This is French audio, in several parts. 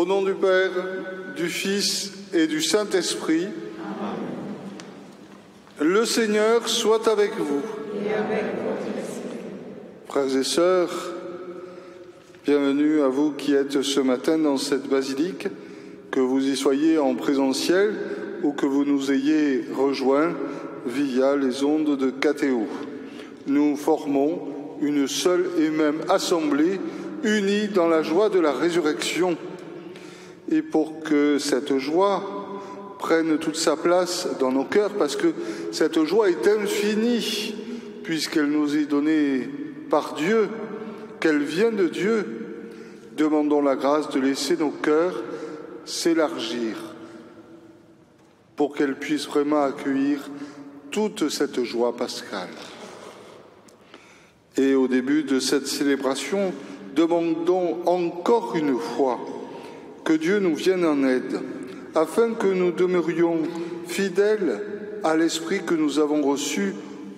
Au nom du Père, du Fils et du Saint-Esprit, le Seigneur soit avec vous. Et avec votre esprit. Frères et sœurs, bienvenue à vous qui êtes ce matin dans cette basilique, que vous y soyez en présentiel ou que vous nous ayez rejoints via les ondes de KTO. Nous formons une seule et même assemblée unie dans la joie de la résurrection. Et pour que cette joie prenne toute sa place dans nos cœurs, parce que cette joie est infinie, puisqu'elle nous est donnée par Dieu, qu'elle vient de Dieu, demandons la grâce de laisser nos cœurs s'élargir pour qu'elle puisse vraiment accueillir toute cette joie pascale. Et au début de cette célébration, demandons encore une fois que Dieu nous vienne en aide, afin que nous demeurions fidèles à l'esprit que nous avons reçu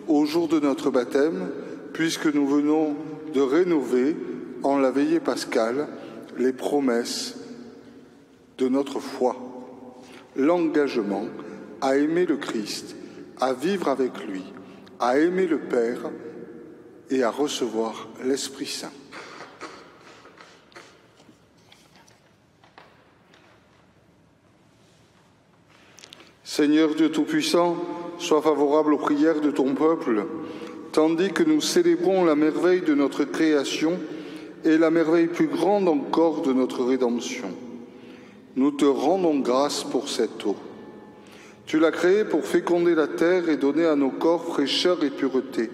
au jour de notre baptême, puisque nous venons de rénover, en la veillée pascale, les promesses de notre foi, l'engagement à aimer le Christ, à vivre avec lui, à aimer le Père et à recevoir l'Esprit Saint. Seigneur Dieu Tout-Puissant, sois favorable aux prières de ton peuple, tandis que nous célébrons la merveille de notre création et la merveille plus grande encore de notre rédemption. Nous te rendons grâce pour cette eau. Tu l'as créée pour féconder la terre et donner à nos corps fraîcheur et pureté.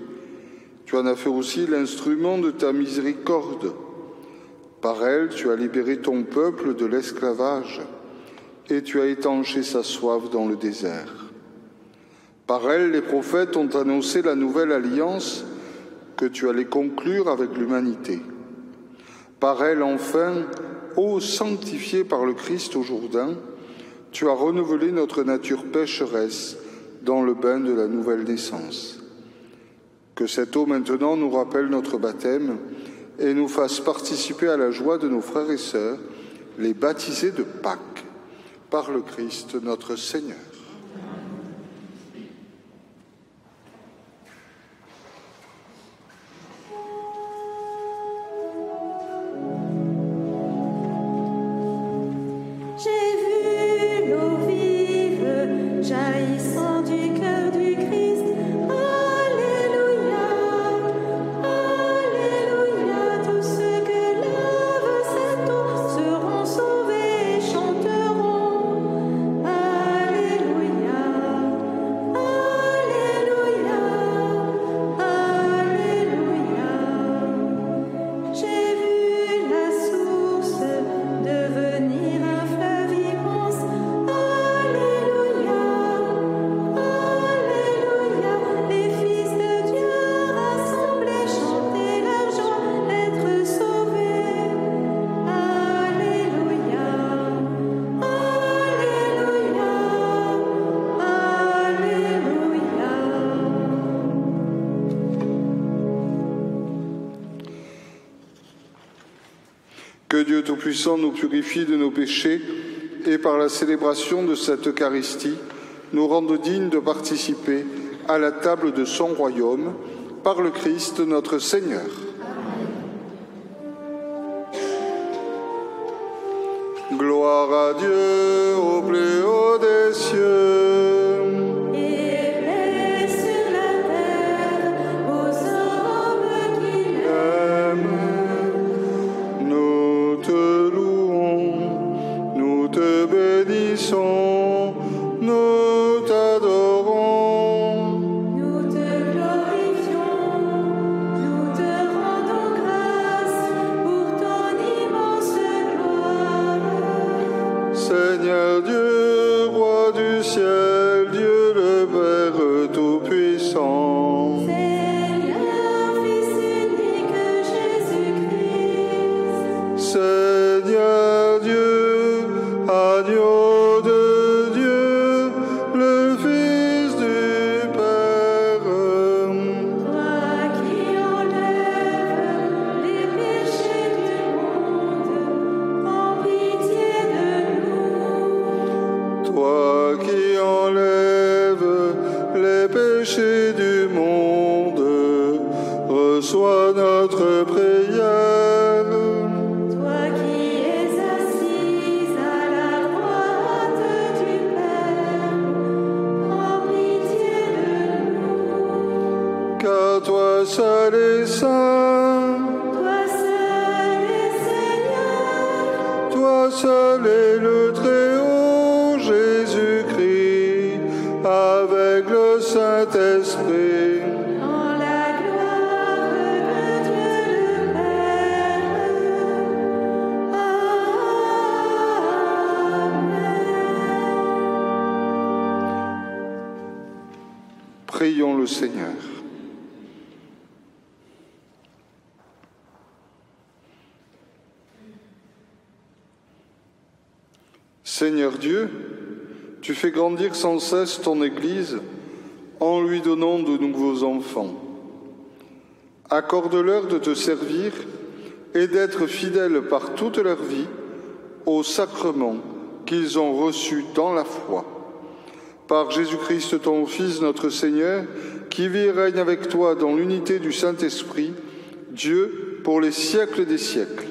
Tu en as fait aussi l'instrument de ta miséricorde. Par elle, tu as libéré ton peuple de l'esclavage et tu as étanché sa soif dans le désert. Par elle, les prophètes ont annoncé la nouvelle alliance que tu allais conclure avec l'humanité. Par elle, enfin, ô sanctifié par le Christ au Jourdain, tu as renouvelé notre nature pécheresse dans le bain de la nouvelle naissance. Que cette eau maintenant nous rappelle notre baptême et nous fasse participer à la joie de nos frères et sœurs, les baptisés de Pâques, par le Christ notre Seigneur. Que Dieu Tout-Puissant nous purifie de nos péchés et par la célébration de cette Eucharistie, nous rende dignes de participer à la table de son royaume par le Christ notre Seigneur. Amen. Gloire à Dieu au plus haut des cieux. Nous t'adorons, nous te glorifions, nous te rendons grâce pour ton immense gloire. Seigneur Dieu, roi du ciel. reçois notre prière. Toi qui es assise à la droite du Père, prends pitié de nous. Car toi seul est saint, Toi seul est Seigneur, toi seul est le Très-Haut, Jésus-Christ, avec le Saint-Esprit. en la gloire de Dieu le Père. Amen. Prions le Seigneur. Seigneur Dieu, tu fais grandir sans cesse ton Église en lui donnant de nouveaux enfants. Accorde-leur de te servir et d'être fidèles par toute leur vie aux sacrements qu'ils ont reçus dans la foi. Par Jésus-Christ, ton Fils, notre Seigneur, qui vit et règne avec toi dans l'unité du Saint-Esprit, Dieu, pour les siècles des siècles.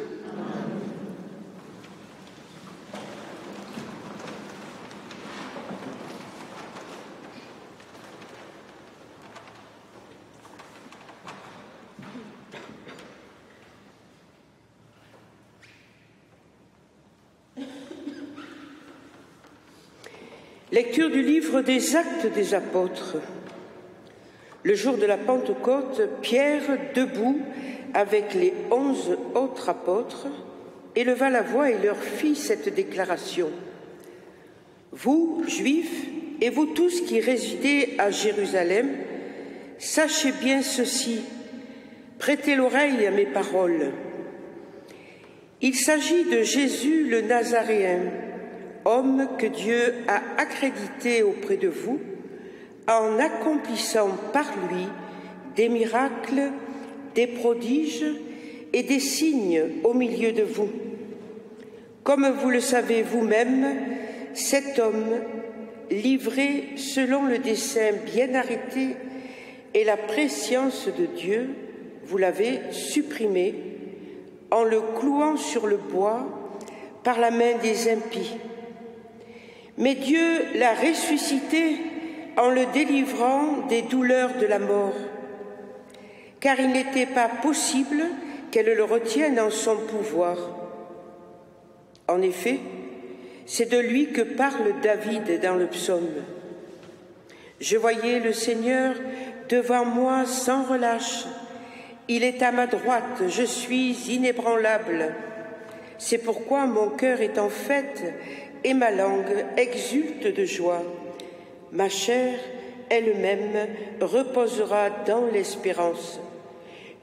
Lecture du livre des Actes des Apôtres. Le jour de la Pentecôte, Pierre, debout avec les 11 autres apôtres, éleva la voix et leur fit cette déclaration. « Vous, Juifs, et vous tous qui résidez à Jérusalem, sachez bien ceci, prêtez l'oreille à mes paroles. Il s'agit de Jésus le Nazaréen, homme que Dieu a accrédité auprès de vous, en accomplissant par lui des miracles, des prodiges et des signes au milieu de vous. Comme vous le savez vous-même, cet homme, livré selon le dessein bien arrêté et la prescience de Dieu, vous l'avez supprimé en le clouant sur le bois par la main des impies. Mais Dieu l'a ressuscité en le délivrant des douleurs de la mort, car il n'était pas possible qu'elle le retienne en son pouvoir. En effet, c'est de lui que parle David dans le psaume. « Je voyais le Seigneur devant moi sans relâche. Il est à ma droite, je suis inébranlable. C'est pourquoi mon cœur est en fête et ma langue exulte de joie. Ma chair elle-même reposera dans l'espérance.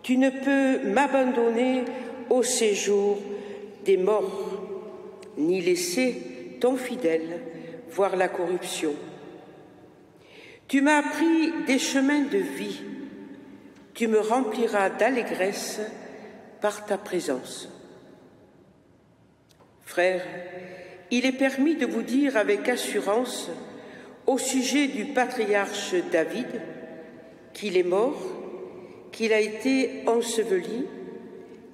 Tu ne peux m'abandonner au séjour des morts, ni laisser ton fidèle voir la corruption. Tu m'as appris des chemins de vie, tu me rempliras d'allégresse par ta présence. » Frères, il est permis de vous dire avec assurance au sujet du patriarche David qu'il est mort, qu'il a été enseveli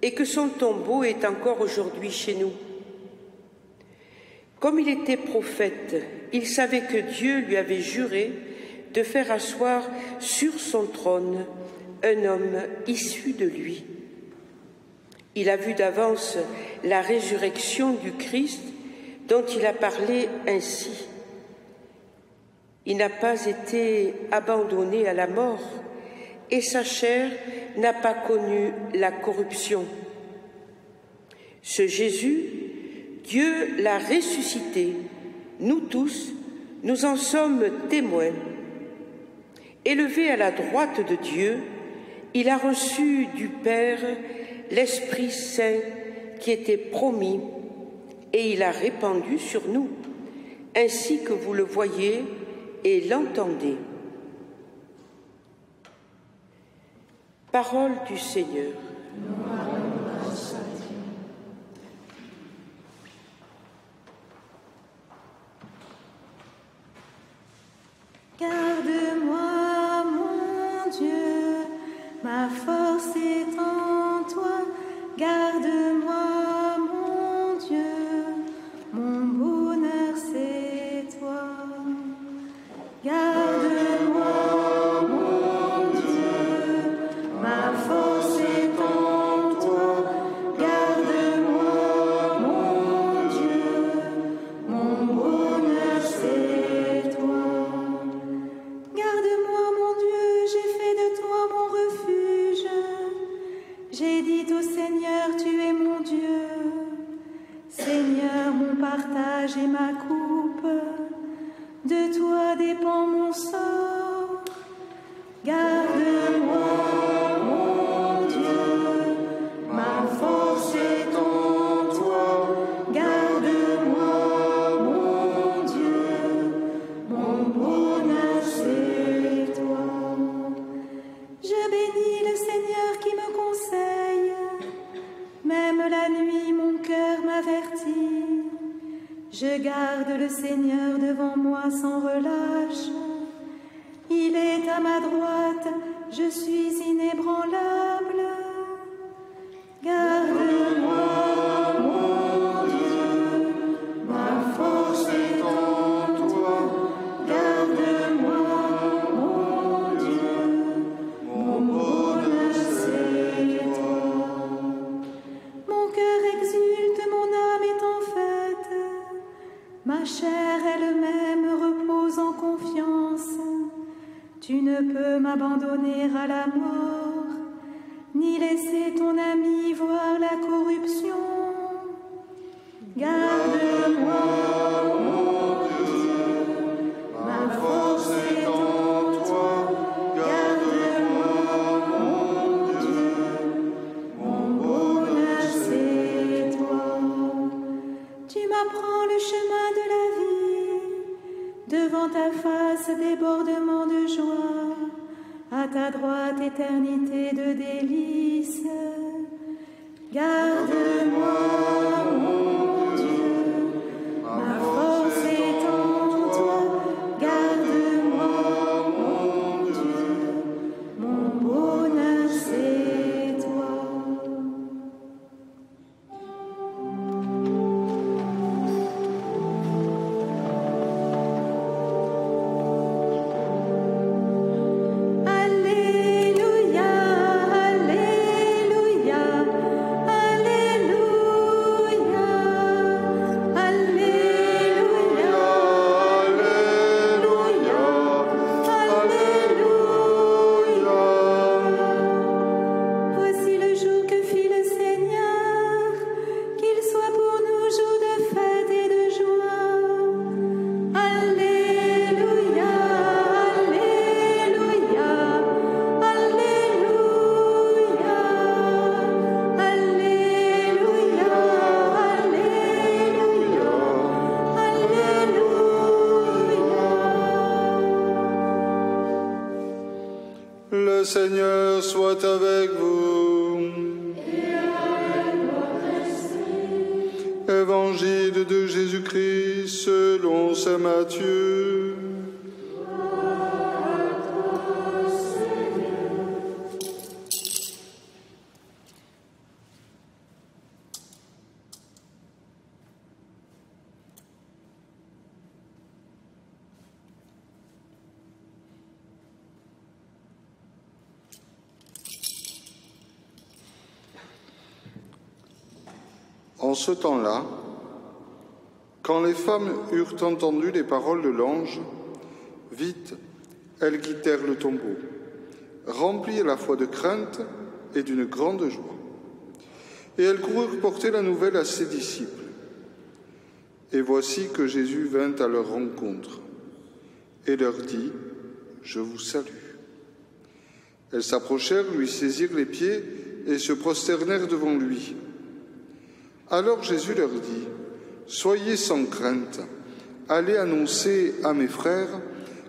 et que son tombeau est encore aujourd'hui chez nous. Comme il était prophète, il savait que Dieu lui avait juré de faire asseoir sur son trône un homme issu de lui. Il a vu d'avance la résurrection du Christ dont il a parlé ainsi. Il n'a pas été abandonné à la mort et sa chair n'a pas connu la corruption. Ce Jésus, Dieu l'a ressuscité. Nous tous, nous en sommes témoins. Élevé à la droite de Dieu, il a reçu du Père l'Esprit Saint qui était promis et il a répandu sur nous, ainsi que vous le voyez et l'entendez. Parole du Seigneur. Garde-moi, mon Dieu, ma force et partager ma coupe. De toi dépend mon sort. Garde-moi, mon Dieu, ma force est en toi. Garde-moi, mon Dieu, mon bonheur c'est toi. Je bénis le Seigneur qui me conseille. Même la nuit, mon cœur m'avertit. Je garde le Seigneur devant moi sans relâche. Il est à ma droite, je suis inébranlable. Garde-moi, mon Dieu, ma force est en toi. Garde-moi, mon Dieu, mon bonheur c'est toi. Mon cœur exulte, mon âme est en fête. Ma chair elle-même repose en confiance. Tu ne peux m'abandonner à la mort, ni laisser ton ami voir la corruption. Garde-moi, mon Dieu, ma force est en toi. Garde-moi, mon Dieu, mon bonheur c'est toi. Tu m'apprends le chemin de la vie, devant ta face débordement de joie, à ta droite éternité de délices. Garde-moi, mon Dieu, ma force est en toi. Garde-moi, mon Dieu, mon bonheur c'est toi. Alléluia, Alléluia, Alléluia, Alléluia, Alléluia. Voici le jour que fit le Seigneur, qu'il soit pour nous jour de fête et de joie. Alléluia, Alléluia, Alléluia, Alléluia, Alléluia. Le Seigneur soit avec vous. Évangile de Jésus-Christ selon saint Matthieu. En ce temps-là, quand les femmes eurent entendu les paroles de l'ange, vite, elles quittèrent le tombeau, remplies à la fois de crainte et d'une grande joie. Et elles coururent porter la nouvelle à ses disciples. Et voici que Jésus vint à leur rencontre et leur dit : « Je vous salue. » Elles s'approchèrent, lui saisirent les pieds et se prosternèrent devant lui. Alors Jésus leur dit : « Soyez sans crainte, allez annoncer à mes frères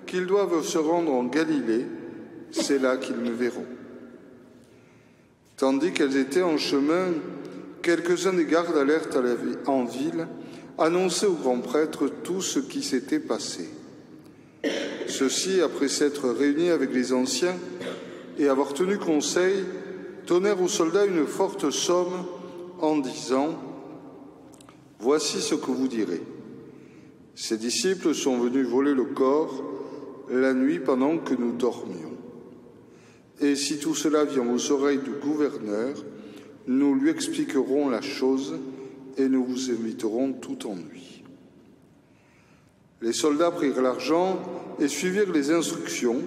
qu'ils doivent se rendre en Galilée, c'est là qu'ils me verront. » Tandis qu'elles étaient en chemin, quelques-uns des gardes allèrent en ville annoncer au grand prêtre tout ce qui s'était passé. Ceux-ci, après s'être réunis avec les anciens et avoir tenu conseil, donnèrent aux soldats une forte somme en disant : « Voici ce que vous direz. Ces disciples sont venus voler le corps la nuit pendant que nous dormions. Et si tout cela vient aux oreilles du gouverneur, nous lui expliquerons la chose et nous vous éviterons tout ennui. » Les soldats prirent l'argent et suivirent les instructions,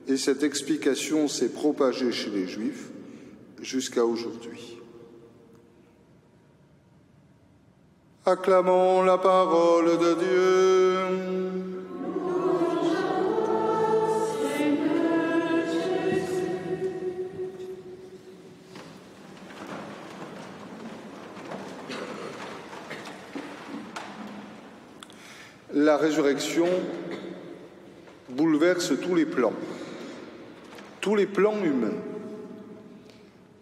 et cette explication s'est propagée chez les Juifs jusqu'à aujourd'hui. Acclamons la parole de Dieu. La résurrection bouleverse tous les plans humains.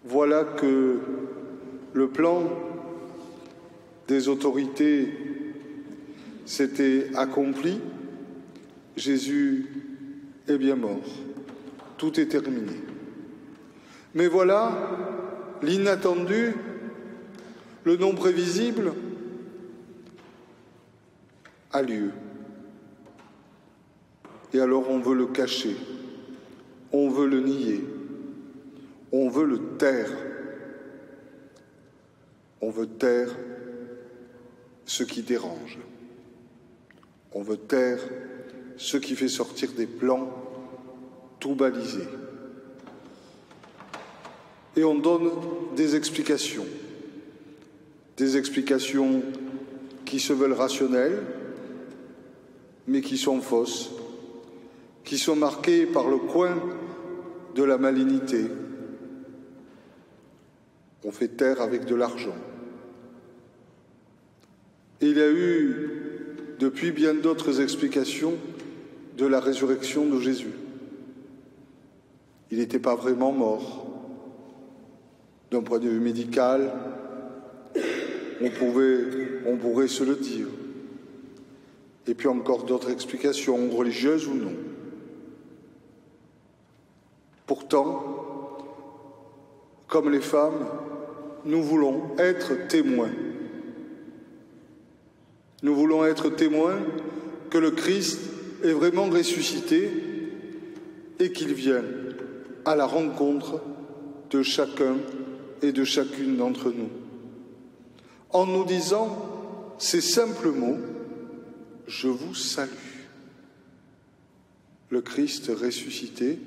Voilà que le plan des autorités s'était accompli. Jésus est bien mort. Tout est terminé. Mais voilà, l'inattendu, le non prévisible, a lieu. Et alors on veut le cacher, on veut le nier, on veut le taire. On veut taire ce qui dérange. On veut taire ce qui fait sortir des plans tout balisés. Et on donne des explications qui se veulent rationnelles, mais qui sont fausses, qui sont marquées par le coin de la malignité. On fait taire avec de l'argent. Et il y a eu, depuis, bien d'autres explications de la résurrection de Jésus. Il n'était pas vraiment mort. D'un point de vue médical, on pourrait se le dire. Et puis encore d'autres explications, religieuses ou non. Pourtant, comme les femmes, nous voulons être témoins. Nous voulons être témoins que le Christ est vraiment ressuscité et qu'il vient à la rencontre de chacun et de chacune d'entre nous. En nous disant ces simples mots, « Je vous salue ». Le Christ ressuscité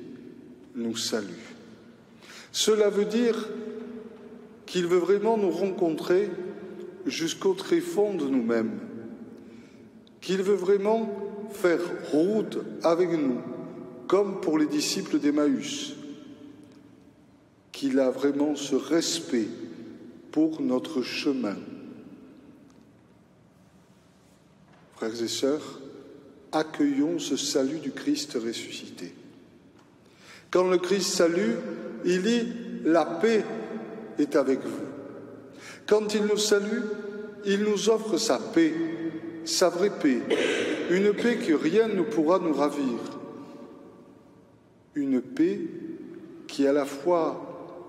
nous salue. Cela veut dire qu'il veut vraiment nous rencontrer jusqu'au tréfonds de nous-mêmes, qu'il veut vraiment faire route avec nous, comme pour les disciples d'Emmaüs, qu'il a vraiment ce respect pour notre chemin. Frères et sœurs, accueillons ce salut du Christ ressuscité. Quand le Christ salue, il dit « La paix est avec vous ». Quand il nous salue, il nous offre sa paix, sa vraie paix, une paix que rien ne pourra nous ravir. Une paix qui est à la fois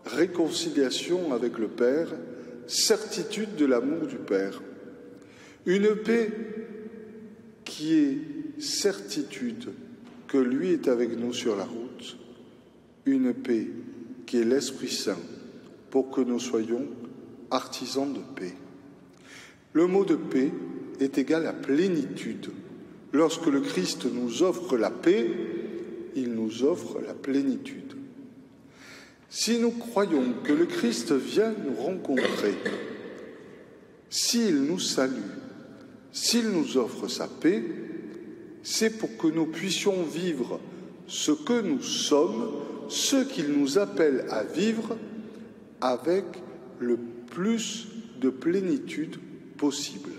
réconciliation avec le Père, certitude de l'amour du Père. Une paix qui est certitude que lui est avec nous sur la route. Une paix qui est l'Esprit Saint pour que nous soyons artisans de paix. Le mot de paix est égal à plénitude. Lorsque le Christ nous offre la paix, il nous offre la plénitude. Si nous croyons que le Christ vient nous rencontrer, s'il nous salue, s'il nous offre sa paix, c'est pour que nous puissions vivre ce que nous sommes, ce qu'il nous appelle à vivre avec le plus de plénitude possible.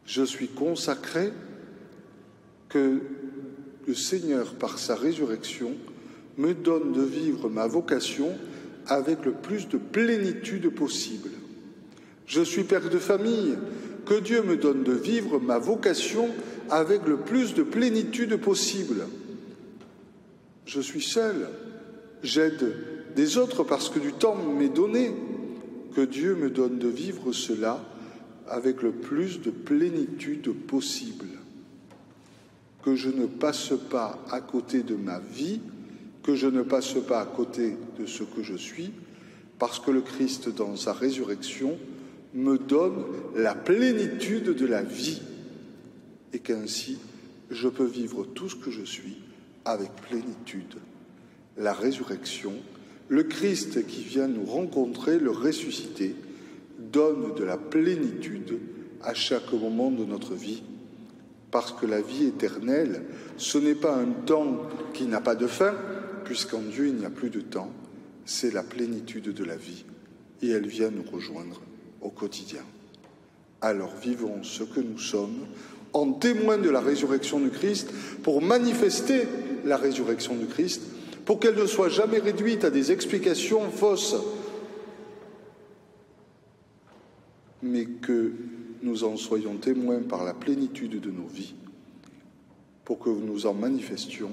Je suis consacré que le Seigneur, par sa résurrection, me donne de vivre ma vocation avec le plus de plénitude possible. Je suis père de famille, que Dieu me donne de vivre ma vocation avec le plus de plénitude possible. Je suis seul, j'aide des autres parce que du temps m'est donné, que Dieu me donne de vivre cela avec le plus de plénitude possible. Que je ne passe pas à côté de ma vie, que je ne passe pas à côté de ce que je suis, parce que le Christ, dans sa résurrection, me donne la plénitude de la vie, et qu'ainsi, je peux vivre tout ce que je suis avec plénitude. La résurrection, le Christ qui vient nous rencontrer, le ressuscité, donne de la plénitude à chaque moment de notre vie. Parce que la vie éternelle, ce n'est pas un temps qui n'a pas de fin, puisqu'en Dieu il n'y a plus de temps, c'est la plénitude de la vie, et elle vient nous rejoindre au quotidien. Alors vivons ce que nous sommes, en témoin de la résurrection du Christ, pour manifester la résurrection du Christ, pour qu'elle ne soit jamais réduite à des explications fausses, mais que nous en soyons témoins par la plénitude de nos vies, pour que nous en manifestions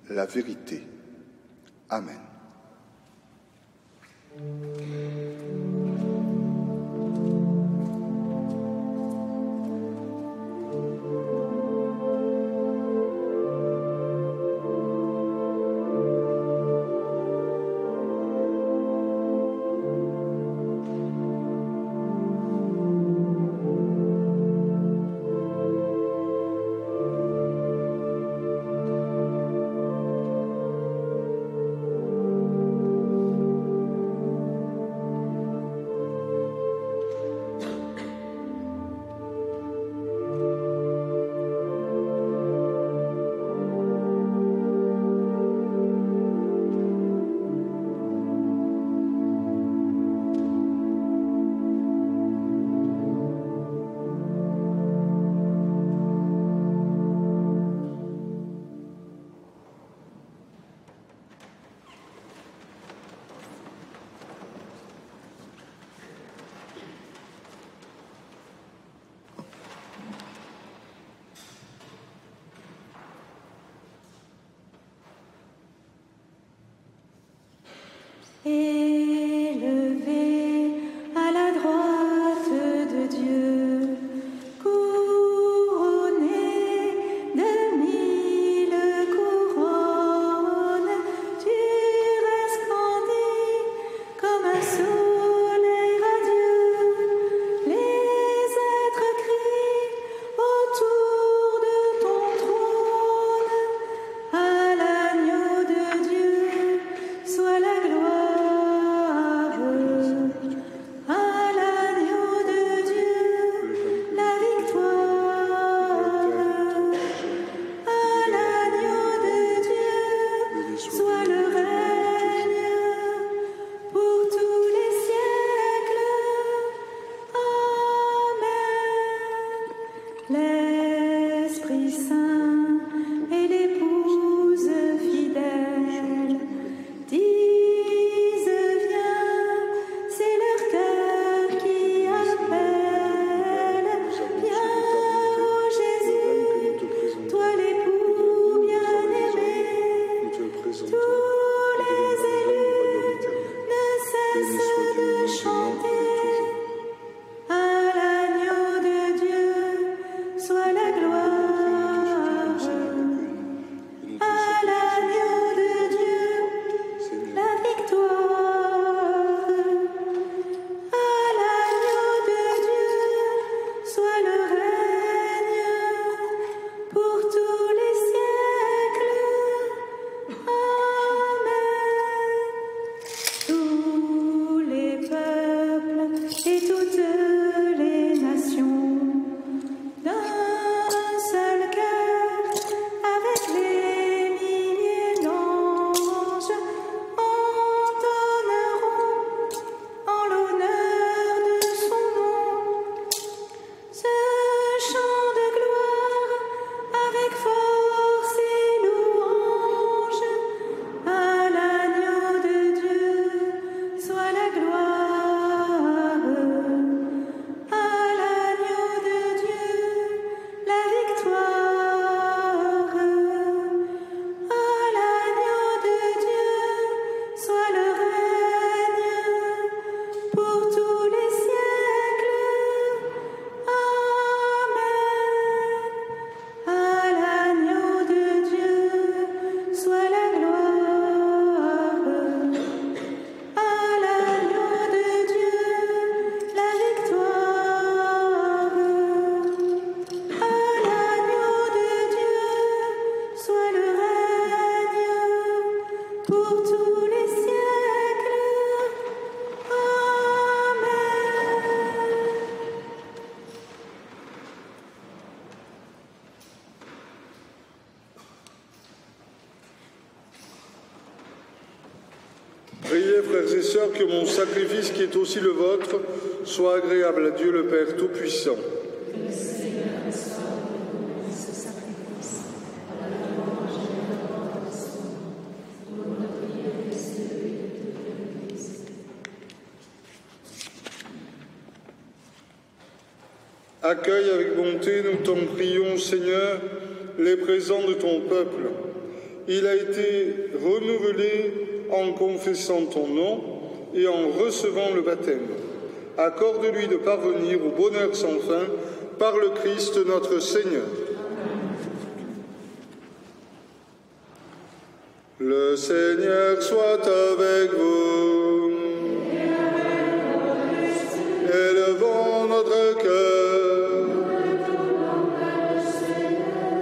la vérité. Amen. Élevé à la droite de Dieu, couronné de 1000 couronnes, tu resplendis comme un soleil radieux. Les êtres crient autour de ton trône, à l'agneau de Dieu soit la gloire. L'Esprit Saint et l'épouse fidèle disent viens, c'est leur cœur qui appelle. Viens, ô Jésus, toi l'époux bien-aimé, tous les élus ne cessent de chanter. Pour tous les siècles. Amen. Priez, frères et sœurs, que mon sacrifice, qui est aussi le vôtre, soit agréable à Dieu le Père Tout-Puissant. Accueille avec bonté, nous t'en prions, Seigneur, les présents de ton peuple. Il a été renouvelé en confessant ton nom et en recevant le baptême. Accorde-lui de parvenir au bonheur sans fin par le Christ notre Seigneur. Le Seigneur soit avec vous. Élevons notre cœur.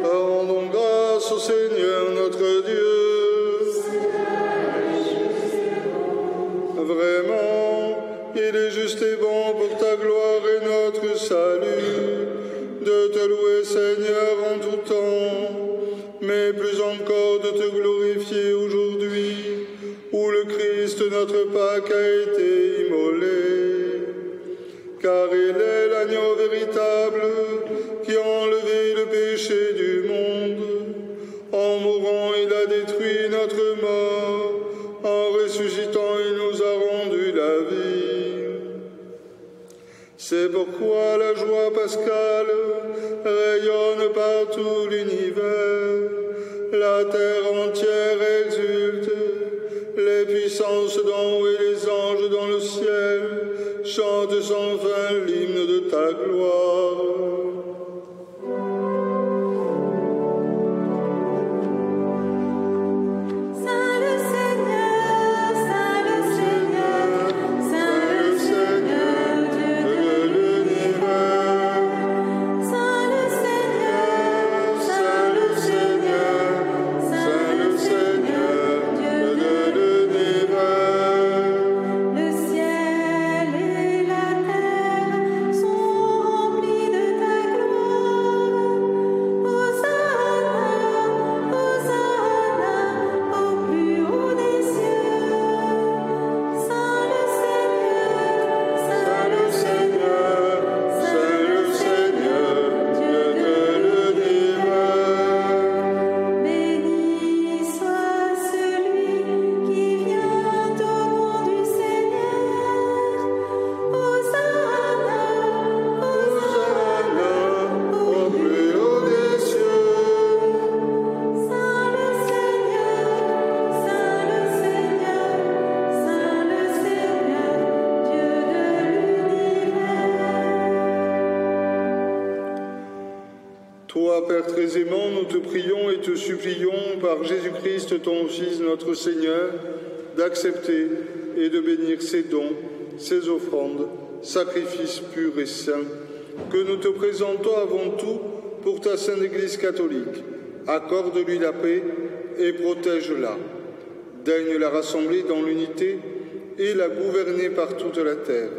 Rendons grâce au Seigneur notre Dieu. Vraiment, il est juste et bon pour ta gloire et notre salut de te louer, Seigneur, en tout temps, mais plus encore de te glorifier aujourd'hui, où le Christ, notre Pâque, a été immolé. Car il est l'agneau véritable qui a enlevé le péché du monde. En mourant, il a détruit notre mort. En ressuscitant, il nous a rendu la vie. C'est pourquoi la joie pascale rayonne par tout l'univers. La terre entière exulte, les puissances d'en haut et les anges dans le ciel chantent sans fin l'hymne de ta gloire. Aisément, nous te prions et te supplions par Jésus-Christ, ton Fils, notre Seigneur, d'accepter et de bénir ces dons, ces offrandes, sacrifices purs et saints, que nous te présentons avant tout pour ta Sainte Église catholique. Accorde-lui la paix et protège-la. Daigne la rassembler dans l'unité et la gouverner par toute la terre.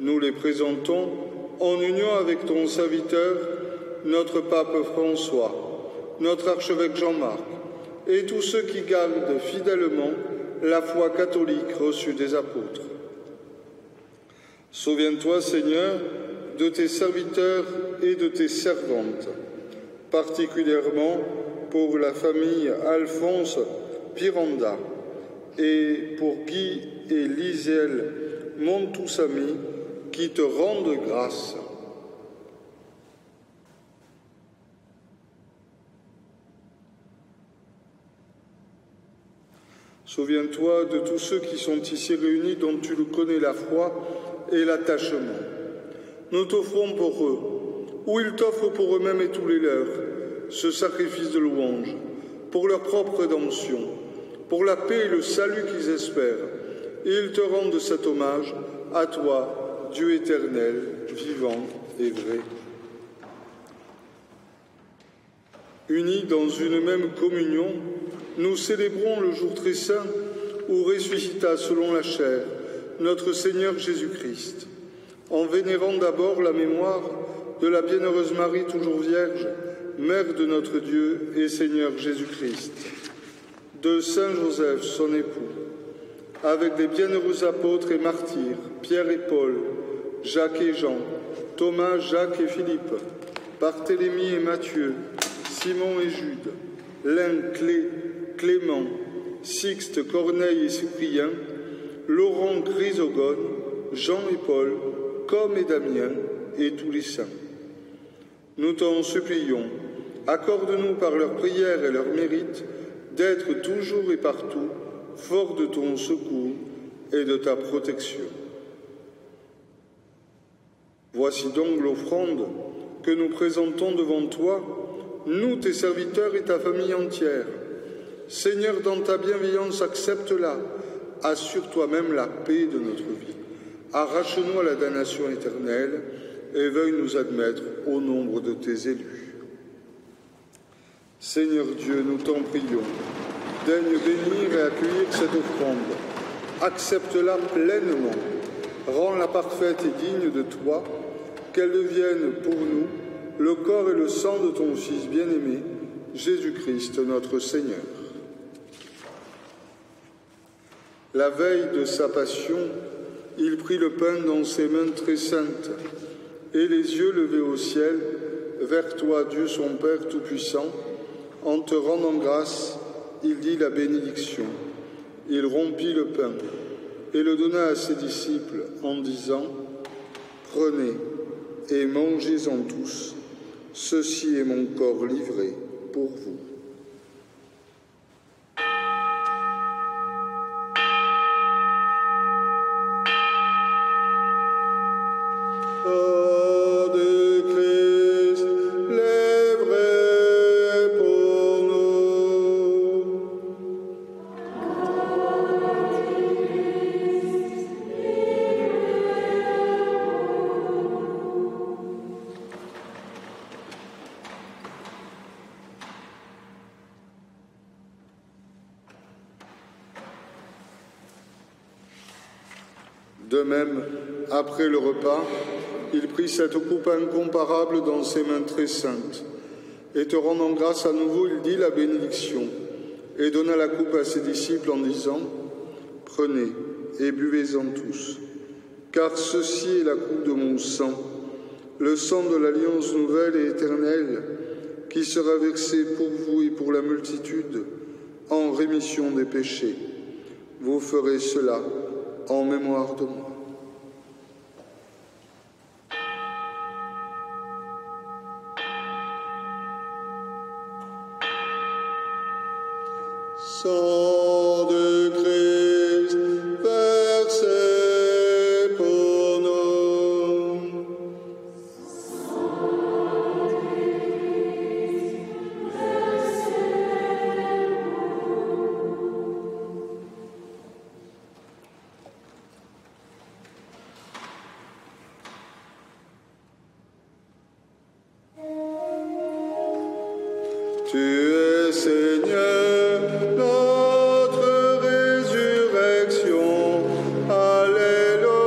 Nous les présentons en union avec ton serviteur, notre pape François, notre archevêque Jean-Marc, et tous ceux qui gardent fidèlement la foi catholique reçue des apôtres. Souviens-toi, Seigneur, de tes serviteurs et de tes servantes, particulièrement pour la famille Alphonse Piranda et pour Guy et Lisielle Montoussamy, qui te rendent grâce. Souviens-toi de tous ceux qui sont ici réunis, dont tu connais la foi et l'attachement. Nous t'offrons pour eux, ou ils t'offrent pour eux-mêmes et tous les leurs, ce sacrifice de louange, pour leur propre rédemption, pour la paix et le salut qu'ils espèrent. Et ils te rendent cet hommage, à toi, Dieu éternel, vivant et vrai. Unis dans une même communion, nous célébrons le jour très saint où ressuscita selon la chair notre Seigneur Jésus-Christ, en vénérant d'abord la mémoire de la bienheureuse Marie, toujours vierge, Mère de notre Dieu et Seigneur Jésus-Christ, de Saint Joseph, son époux, avec les bienheureux apôtres et martyrs, Pierre et Paul, Jacques et Jean, Thomas, Jacques et Philippe, Barthélemy et Matthieu, Simon et Jude, Lin, Clément, Sixte, Corneille et Cyprien, Laurent, Chrysogone, Jean et Paul, Com et Damien, et tous les saints. Nous t'en supplions, accorde-nous par leurs prières et leurs mérites d'être toujours et partout forts de ton secours et de ta protection. Voici donc l'offrande que nous présentons devant toi, nous, tes serviteurs et ta famille entière. Seigneur, dans ta bienveillance, accepte-la. Assure toi-même la paix de notre vie. Arrache-nous à la damnation éternelle et veuille nous admettre au nombre de tes élus. Seigneur Dieu, nous t'en prions, daigne bénir et accueillir cette offrande. Accepte-la pleinement. Rends-la parfaite et digne de toi, qu'elle devienne pour nous le corps et le sang de ton Fils bien-aimé, Jésus-Christ notre Seigneur. La veille de sa passion, il prit le pain dans ses mains très saintes, et les yeux levés au ciel, vers toi, Dieu son Père Tout-Puissant, en te rendant grâce, il dit la bénédiction. Il rompit le pain et le donna à ses disciples en disant « Prenez et mangez-en tous, ceci est mon corps livré pour vous. » De même, après le repas, il prit cette coupe incomparable dans ses mains très saintes, et te rendant grâce à nouveau, il dit la bénédiction, et donna la coupe à ses disciples en disant « Prenez et buvez-en tous, car ceci est la coupe de mon sang, le sang de l'alliance nouvelle et éternelle, qui sera versé pour vous et pour la multitude en rémission des péchés. Vous ferez cela en mémoire de moi. » Sang de Christ versé pour nous. Sang de Christ versé pour nous. Tu es Seigneur, notre résurrection. Alléluia.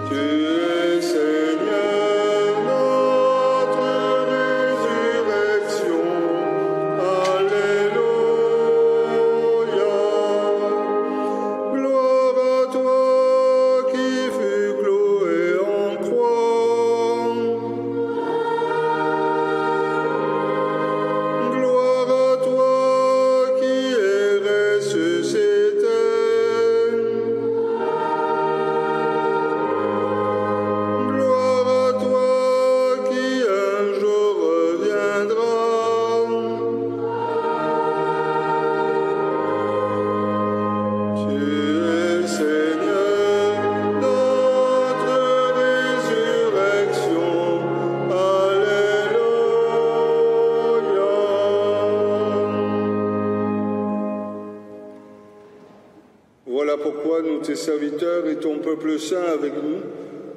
Tu es Seigneur, notre résurrection. Alléluia. Gloire à toi qui fus cloué en croix. Gloire à toi qui es ressuscité. Gloire à toi qui un jour reviendra. Tu es Seigneur, notre résurrection. Alléluia. Voilà pourquoi nous, tes serviteurs et ton peuple saint avec nous,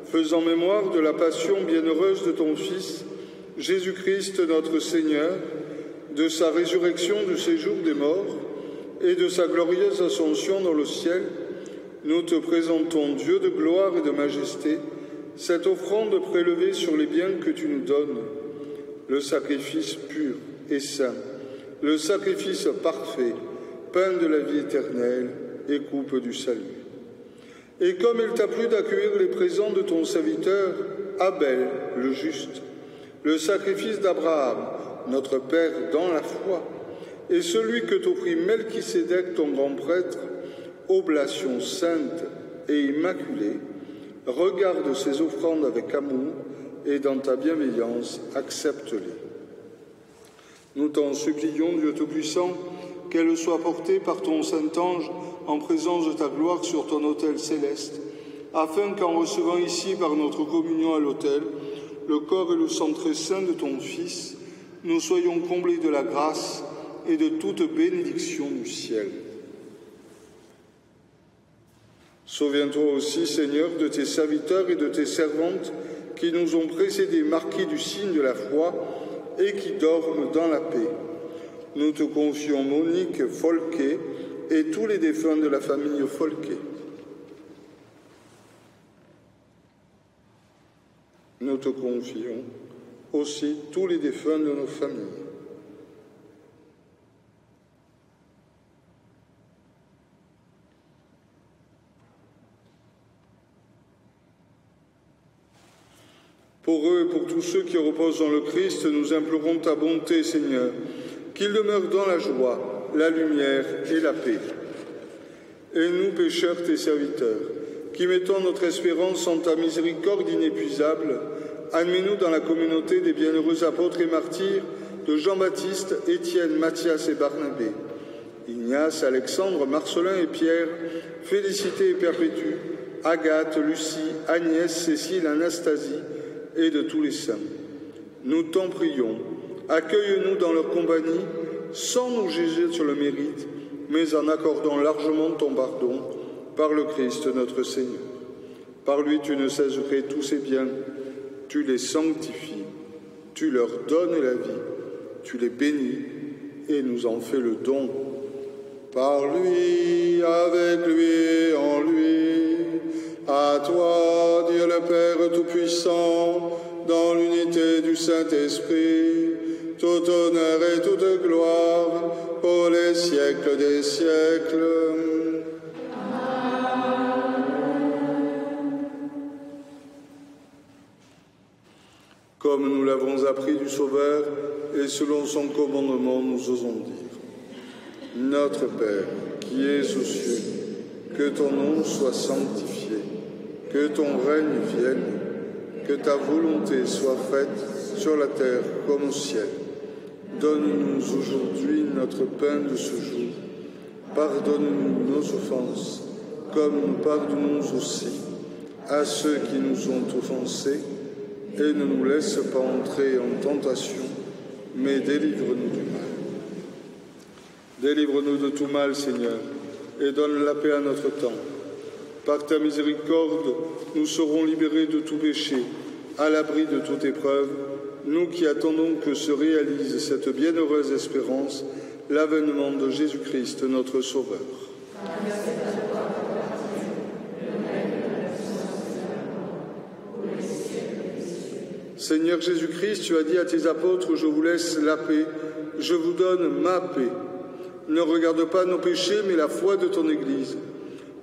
faisant mémoire de la passion bienheureuse de ton Fils, Jésus-Christ notre Seigneur, de sa résurrection du séjour des morts et de sa glorieuse ascension dans le ciel, nous te présentons, Dieu de gloire et de majesté, cette offrande prélevée sur les biens que tu nous donnes, le sacrifice pur et saint, le sacrifice parfait, pain de la vie éternelle et coupe du salut. Et comme il t'a plu d'accueillir les présents de ton serviteur, Abel, le juste, le sacrifice d'Abraham, notre Père dans la foi, et celui que t'offrit Melchisédek, ton grand prêtre, oblation sainte et immaculée, regarde ces offrandes avec amour et dans ta bienveillance, accepte-les. Nous t'en supplions, Dieu Tout-Puissant, qu'elles soient portées par ton Saint-Ange en présence de ta gloire sur ton autel céleste, afin qu'en recevant ici par notre communion à l'autel, le corps et le sang très saint de ton Fils, nous soyons comblés de la grâce et de toute bénédiction du ciel. Souviens-toi aussi, Seigneur, de tes serviteurs et de tes servantes qui nous ont précédés, marqués du signe de la foi et qui dorment dans la paix. Nous te confions Monique Folquet et tous les défunts de la famille Folquet. Nous te confions aussi tous les défunts de nos familles. Pour eux et pour tous ceux qui reposent dans le Christ, nous implorons ta bonté, Seigneur, qu'ils demeurent dans la joie, la lumière et la paix. Et nous, pécheurs, tes serviteurs, qui mettons notre espérance en ta miséricorde inépuisable, admets-nous dans la communauté des bienheureux apôtres et martyrs de Jean-Baptiste, Étienne, Matthias et Barnabé, Ignace, Alexandre, Marcelin et Pierre, Félicité et Perpétue, Agathe, Lucie, Agnès, Cécile, Anastasie, et de tous les saints. Nous t'en prions, accueille-nous dans leur compagnie, sans nous juger sur le mérite, mais en accordant largement ton pardon, par le Christ notre Seigneur. Par lui tu ne cesses de créer tous ces biens, tu les sanctifies, tu leur donnes la vie, tu les bénis et nous en fais le don. Par lui, avec lui, en lui, à toi, Dieu le Père Tout-Puissant, dans l'unité du Saint-Esprit, tout honneur et toute gloire, pour les siècles des siècles. Comme nous l'avons appris du Sauveur, et selon son commandement, nous osons dire: Notre Père, qui es aux cieux, que ton nom soit sanctifié, que ton règne vienne, que ta volonté soit faite sur la terre comme au ciel. Donne-nous aujourd'hui notre pain de ce jour. Pardonne-nous nos offenses, comme nous pardonnons aussi à ceux qui nous ont offensés, et ne nous laisse pas entrer en tentation, mais délivre-nous du mal. Délivre-nous de tout mal, Seigneur, et donne la paix à notre temps. Par ta miséricorde, nous serons libérés de tout péché, à l'abri de toute épreuve, nous qui attendons que se réalise cette bienheureuse espérance, l'avènement de Jésus-Christ, notre Sauveur. Seigneur Jésus-Christ, tu as dit à tes apôtres: je vous laisse la paix, je vous donne ma paix. Ne regarde pas nos péchés, mais la foi de ton Église.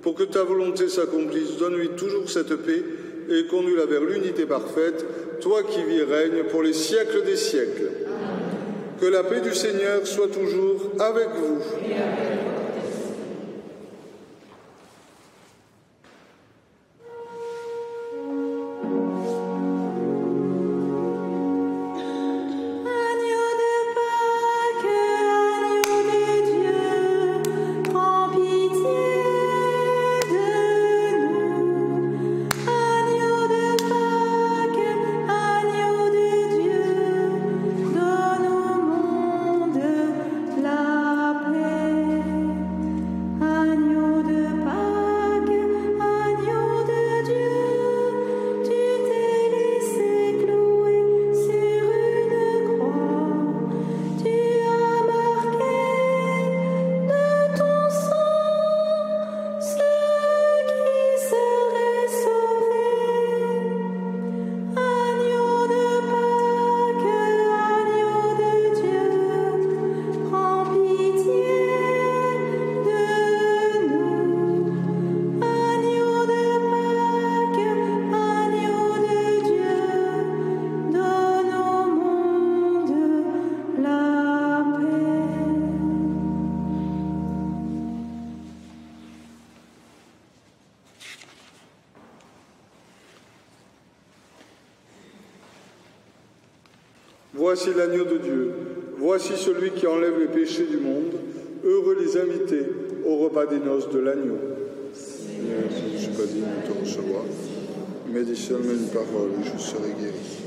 Pour que ta volonté s'accomplisse, donne-lui toujours cette paix et conduis-la vers l'unité parfaite, toi qui vis et règnes pour les siècles des siècles. Que la paix du Seigneur soit toujours avec vous. Donne au monde la paix. Voici l'agneau de Dieu. Voici celui qui enlève les péchés du monde. Heureux les invités au repas des noces de l'agneau. Seigneur, je ne suis pas digne de te recevoir, mais dis seulement une parole et je serai guéri.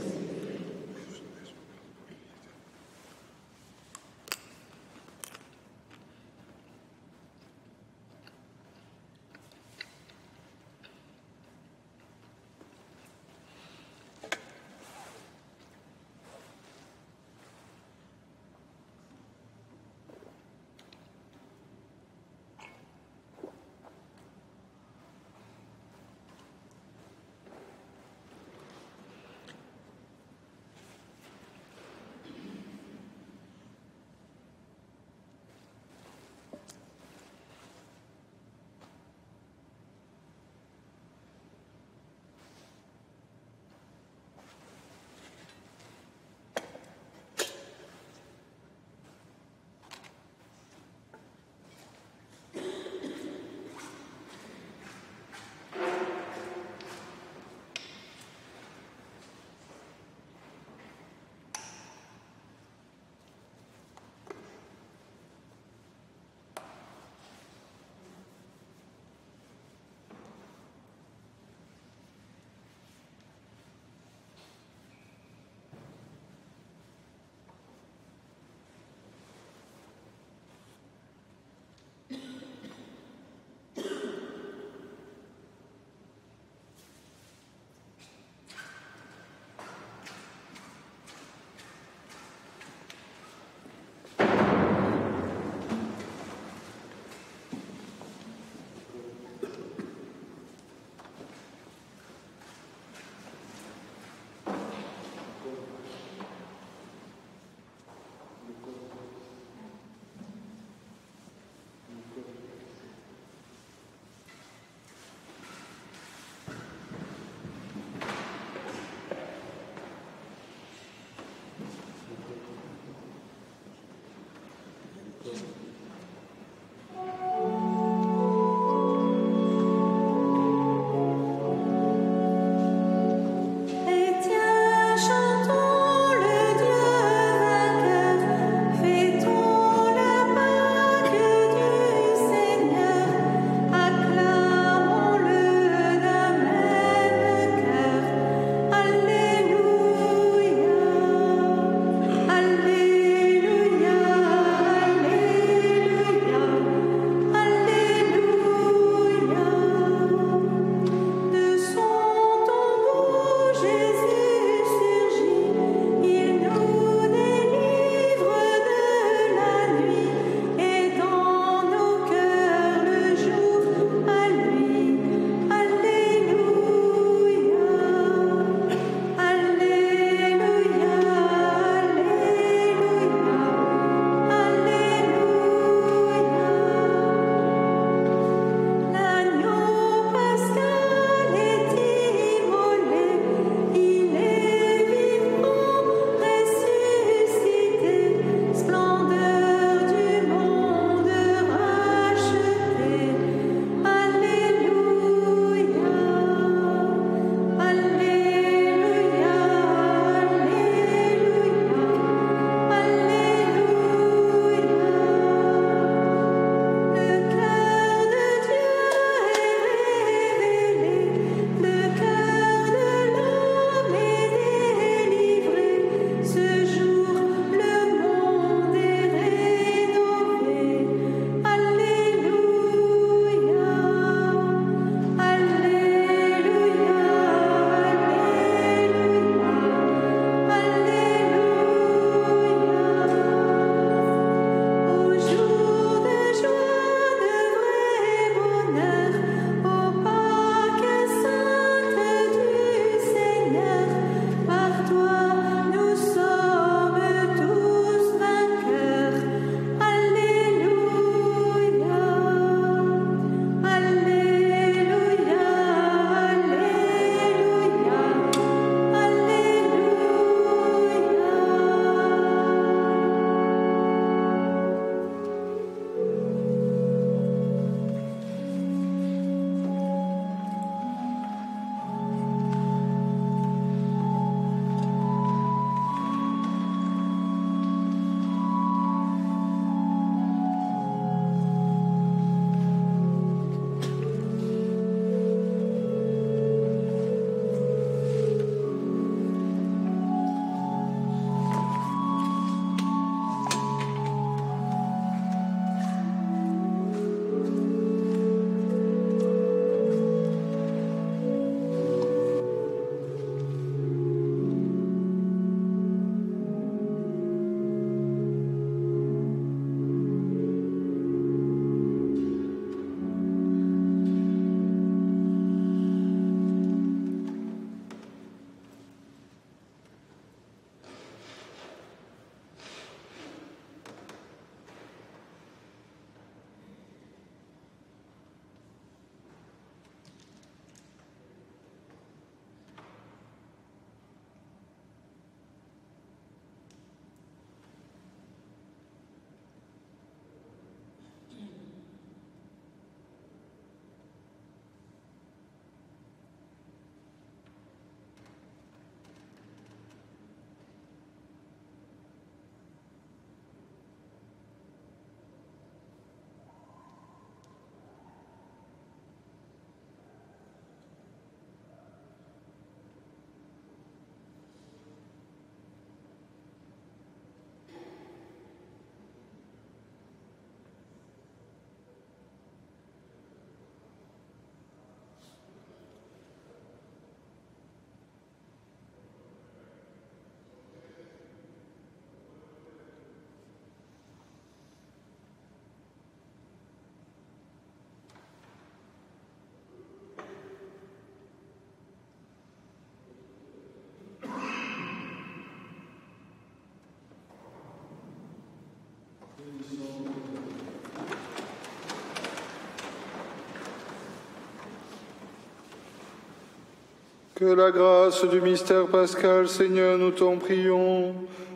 Que la grâce du mystère pascal, Seigneur, nous t'en prions,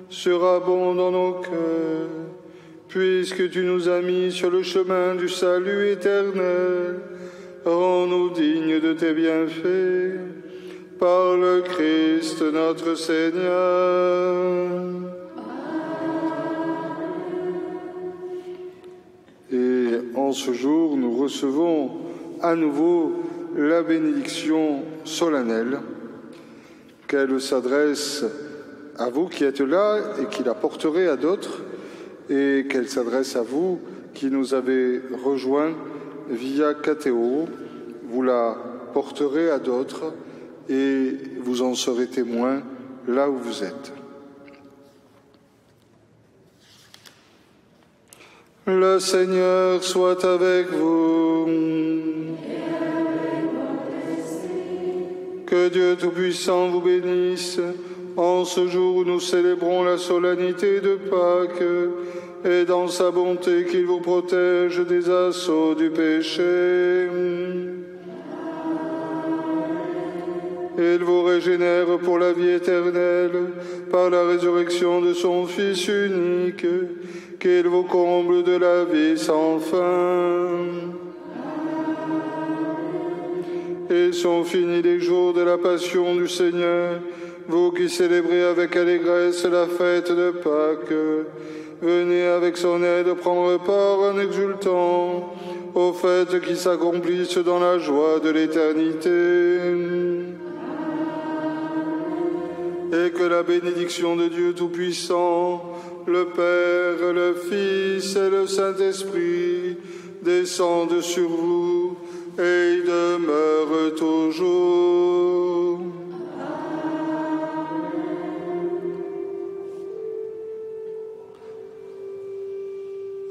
surabonde dans nos cœurs, puisque tu nous as mis sur le chemin du salut éternel. Rends-nous dignes de tes bienfaits, par le Christ notre Seigneur. Et en ce jour, nous recevons à nouveau la bénédiction solennelle, qu'elle s'adresse à vous qui êtes là et qui la porterez à d'autres, et qu'elle s'adresse à vous qui nous avez rejoints via Catéo. Vous la porterez à d'autres et vous en serez témoins là où vous êtes. Le Seigneur soit avec vous. Que Dieu Tout-Puissant vous bénisse en ce jour où nous célébrons la solennité de Pâques, et dans sa bonté qu'il vous protège des assauts du péché. Il vous régénère pour la vie éternelle par la résurrection de son Fils unique, qu'il vous comble de la vie sans fin. Et sont finis les jours de la passion du Seigneur, vous qui célébrez avec allégresse la fête de Pâques. Venez avec son aide prendre part en exultant aux fêtes qui s'accomplissent dans la joie de l'éternité. Et que la bénédiction de Dieu Tout-Puissant, le Père, le Fils et le Saint-Esprit descendent sur vous et y demeurent toujours.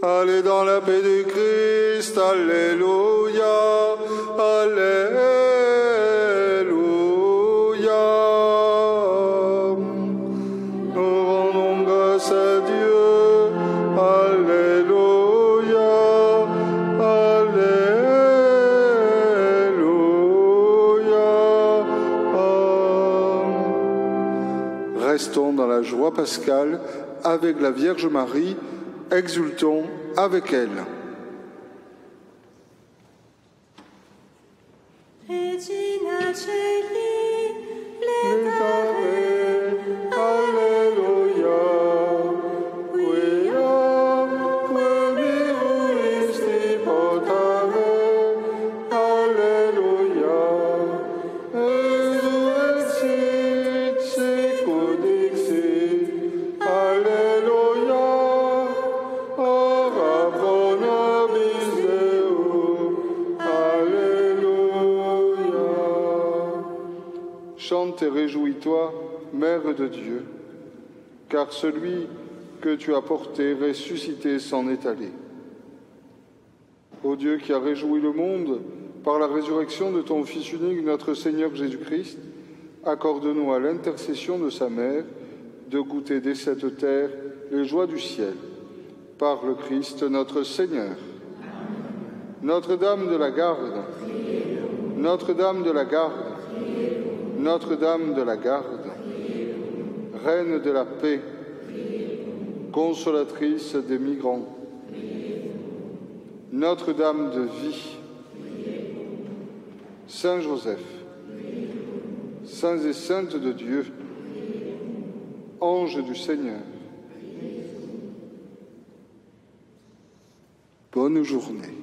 Allez dans la paix du Christ, alléluia, alléluia. Nous rendons grâce à Dieu, alléluia, alléluia. Restons dans la joie pascale avec la Vierge Marie. Exultons avec elle. Regina Celi, letare, alleluia. Quia quemiruisti potare, alleluia. Resurrexit sicut dixit, alleluia. Ora pro nobis Deum, alléluia. Chante et réjouis-toi, Mère de Dieu, car celui que tu as porté, ressuscité, s'en est allé. Ô Dieu qui a réjoui le monde par la résurrection de ton Fils unique, notre Seigneur Jésus-Christ, accorde-nous à l'intercession de sa mère de goûter dès cette terre les joies du ciel. Par le Christ notre Seigneur. Notre-Dame de la Garde, Notre-Dame de la Garde, Notre-Dame de la Garde, Reine de la paix, consolatrice des migrants, Notre-Dame de vie, Saint Joseph, saints et saintes de Dieu, anges du Seigneur, bonne journée.